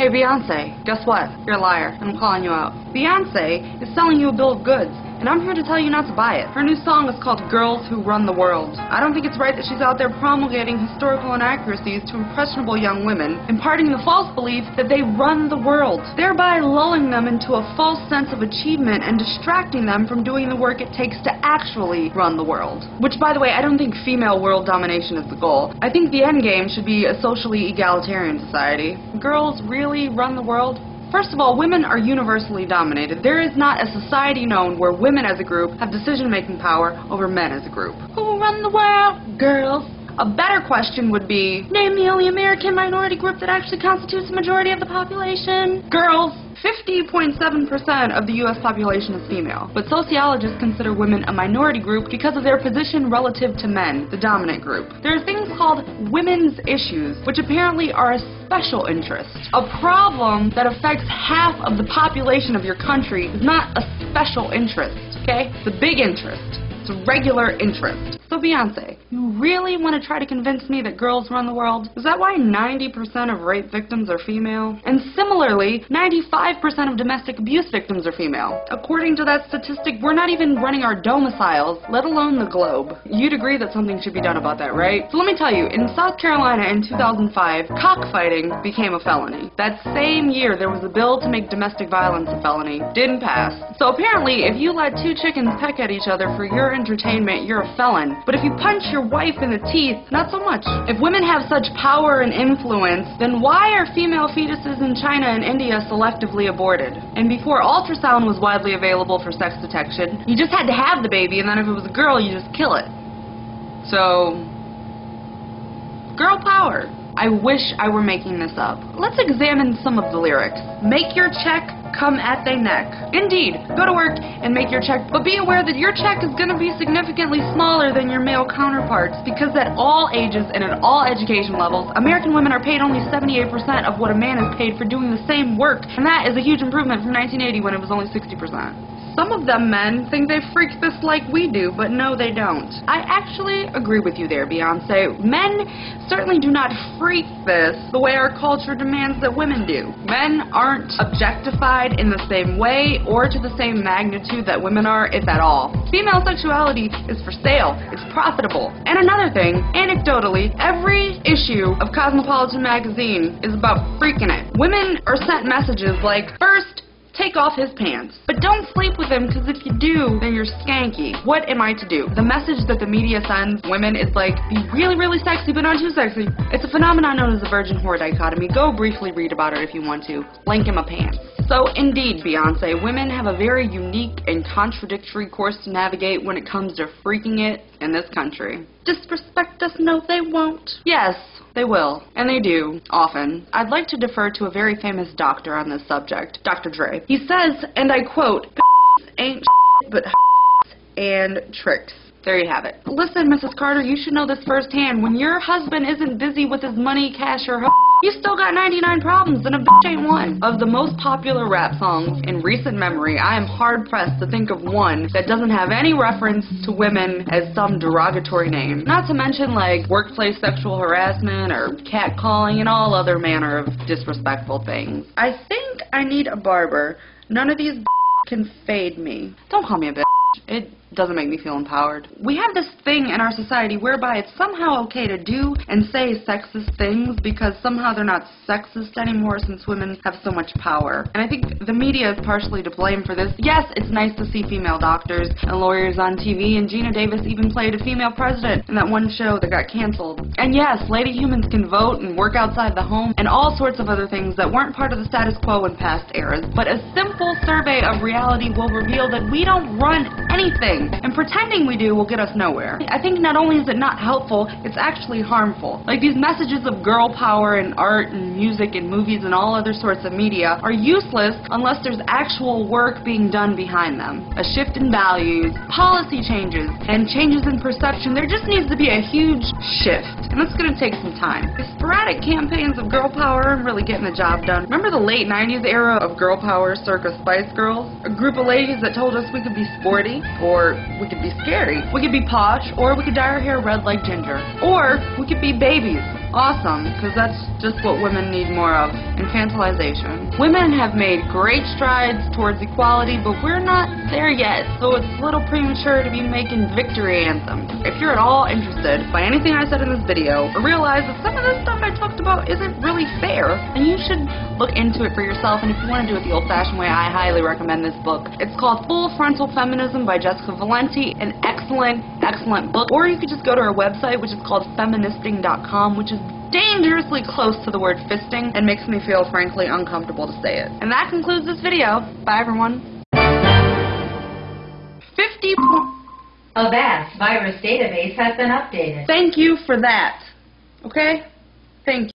Hey Beyonce, guess what? You're a liar, and I'm calling you out. Beyonce is selling you a bill of goods, and I'm here to tell you not to buy it. Her new song is called Girls Who Run the World. I don't think it's right that she's out there promulgating historical inaccuracies to impressionable young women, imparting the false belief that they run the world, thereby lulling them into a false sense of achievement and distracting them from doing the work it takes to actually run the world. Which, by the way, I don't think female world domination is the goal. I think the end game should be a socially egalitarian society. Girls really run the world? First of all, women are universally dominated. There is not a society known where women as a group have decision-making power over men as a group. Who run the world? Girls. A better question would be, name the only American minority group that actually constitutes the majority of the population. Girls. 50.7% of the U.S. population is female, but sociologists consider women a minority group because of their position relative to men, the dominant group. There are things called women's issues, which apparently are a special interest. A problem that affects half of the population of your country is not a special interest, okay? It's a big interest. It's a regular interest. So Beyonce, you really want to try to convince me that girls run the world? Is that why 90% of rape victims are female? And similarly, 95% of domestic abuse victims are female. According to that statistic, we're not even running our domiciles, let alone the globe. You'd agree that something should be done about that, right? So let me tell you, in South Carolina in 2005, cockfighting became a felony. That same year, there was a bill to make domestic violence a felony. Didn't pass. So apparently, if you let two chickens peck at each other for your entertainment, you're a felon. But if you punch your wife in the teeth, not so much. If women have such power and influence, then why are female fetuses in China and India selectively aborted? And before ultrasound was widely available for sex detection, you just had to have the baby, and then if it was a girl, you just kill it. So, girl power. I wish I were making this up. Let's examine some of the lyrics. Make your check, come at they neck. Indeed, go to work and make your check, but be aware that your check is going to be significantly smaller than your male counterparts, because at all ages and at all education levels, American women are paid only 78% of what a man is paid for doing the same work, and that is a huge improvement from 1980 when it was only 60%. Some of them men think they freak this like we do, but no, they don't. I actually agree with you there, Beyonce. Men certainly do not freak this the way our culture demands that women do. Men aren't objectified in the same way or to the same magnitude that women are, if at all. Female sexuality is for sale. It's profitable. And another thing, anecdotally, every issue of Cosmopolitan magazine is about freaking it. Women are sent messages like, first, take off his pants. But don't sleep with him, because if you do, then you're skanky. What am I to do? The message that the media sends women is like, be really, really sexy, but not too sexy. It's a phenomenon known as the virgin whore dichotomy. Go briefly read about it if you want to. Link in my pants. So indeed, Beyonce, women have a very unique and contradictory course to navigate when it comes to freaking it in this country. Disrespect us? No, they won't. Yes, they will. And they do, often. I'd like to defer to a very famous doctor on this subject, Dr. Dre. He says, and I quote, ain't but and tricks. There you have it. Listen, Mrs. Carter, you should know this firsthand. When your husband isn't busy with his money, cash, or you still got 99 problems, and a bitch ain't one. Of the most popular rap songs in recent memory, I am hard-pressed to think of one that doesn't have any reference to women as some derogatory name. Not to mention, like, workplace sexual harassment or catcalling and all other manner of disrespectful things. I think I need a barber. None of these can fade me. Don't call me a bitch. It doesn't make me feel empowered. We have this thing in our society whereby it's somehow okay to do and say sexist things because somehow they're not sexist anymore since women have so much power. And I think the media is partially to blame for this. Yes, it's nice to see female doctors and lawyers on TV, and Gina Davis even played a female president in that one show that got canceled. And yes, lady humans can vote and work outside the home and all sorts of other things that weren't part of the status quo in past eras. But a simple survey of reality will reveal that we don't run anything. And pretending we do will get us nowhere. I think not only is it not helpful, it's actually harmful. Like, these messages of girl power in art and music and movies and all other sorts of media are useless unless there's actual work being done behind them. A shift in values, policy changes, and changes in perception. There just needs to be a huge shift. And that's going to take some time. The sporadic campaigns of girl power aren't really getting the job done. Remember the late 90s era of girl power circa Spice Girls? A group of ladies that told us we could be sporty, or we could be scary. We could be posh, or we could dye our hair red like Ginger. Or we could be babies. Awesome, because that's just what women need more of, infantilization. Women have made great strides towards equality, but we're not there yet, so it's a little premature to be making victory anthems. If you're at all interested by anything I said in this video, or realize that some of this stuff I talked about isn't really fair, then you should look into it for yourself, and if you want to do it the old-fashioned way, I highly recommend this book. It's called Full Frontal Feminism by Jessica Valenti, an excellent, excellent book. Or you could just go to her website, which is called feministing.com, which is dangerously close to the word fisting and makes me feel frankly uncomfortable to say it. And that concludes this video. Bye everyone. 50 Avast virus database has been updated. Thank you for that. Okay? Thank you.